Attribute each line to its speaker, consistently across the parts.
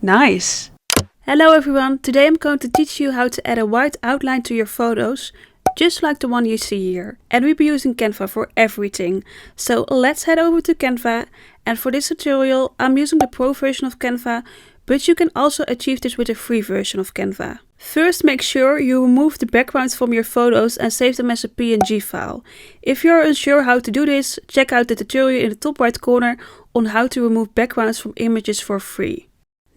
Speaker 1: Nice! Hello everyone, today I'm going to teach you how to add a white outline to your photos, just like the one you see here. And we'll be using Canva for everything. So let's head over to Canva, and for this tutorial I'm using the pro version of Canva, but you can also achieve this with a free version of Canva. First, make sure you remove the backgrounds from your photos and save them as a PNG file. If you're unsure how to do this, check out the tutorial in the top right corner on how to remove backgrounds from images for free.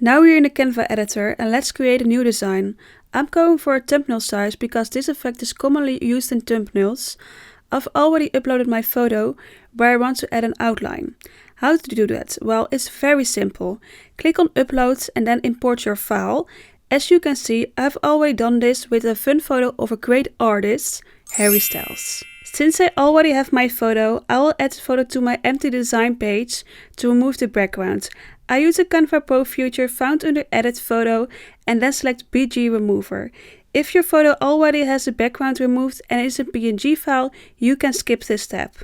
Speaker 1: Now we're in the Canva editor and let's create a new design. I'm going for a thumbnail size because this effect is commonly used in thumbnails. I've already uploaded my photo where I want to add an outline. How to do that? Well, it's very simple. Click on Upload and then import your file. As you can see, I've already done this with a fun photo of a great artist, Harry Styles. Since I already have my photo, I will add the photo to my empty design page to remove the background. I use a Canva Pro feature found under Edit Photo and then select BG Remover. If your photo already has the background removed and is a PNG file, you can skip this step.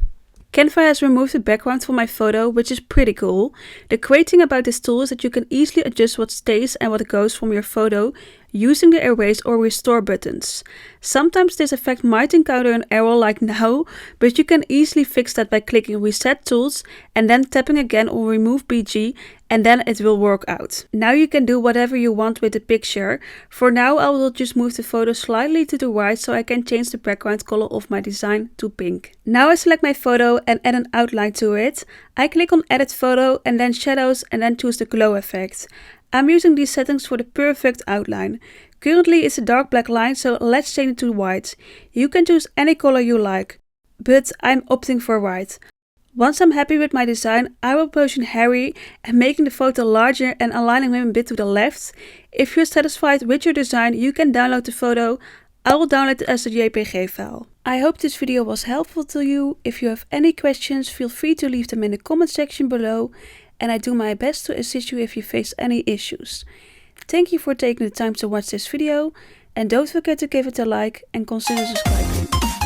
Speaker 1: Canva has removed the background from my photo, which is pretty cool. The great thing about this tool is that you can easily adjust what stays and what goes from your photo using the erase or restore buttons. Sometimes this effect might encounter an error like now, but you can easily fix that by clicking Reset Tools and then tapping again on Remove BG, and then it will work out. Now you can do whatever you want with the picture. For now I will just move the photo slightly to the right so I can change the background color of my design to pink. Now I select my photo and add an outline to it. I click on Edit Photo and then Shadows and then choose the glow effect. I'm using these settings for the perfect outline. Currently it's a dark black line, so let's change it to white. You can choose any color you like, but I'm opting for white. Once I'm happy with my design, I will position Harry and making the photo larger and aligning him a bit to the left. If you're satisfied with your design, you can download the photo. I will download it as a JPG file. I hope this video was helpful to you. If you have any questions, feel free to leave them in the comment section below, and I do my best to assist you if you face any issues. Thank you for taking the time to watch this video, and don't forget to give it a like and consider subscribing.